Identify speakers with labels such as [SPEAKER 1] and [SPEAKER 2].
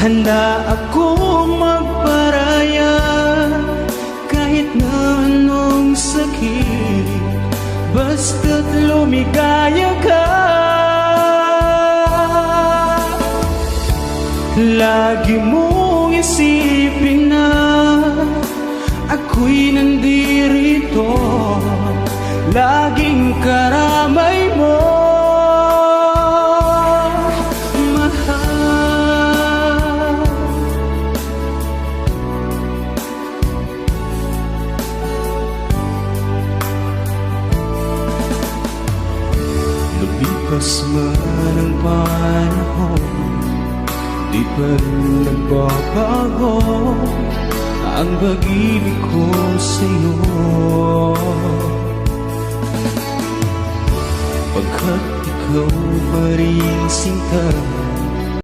[SPEAKER 1] Handa akong magparaya kahit na anong sakit, basta't lumigaya ka. Lagi mong isipin na ako'y nandirito, laging karamay mo, mahal. Lumipas man ang panahon, di pa rin nagbabago ang pag-ibig ko sa'yo, pagkat ikaw pa rin sinta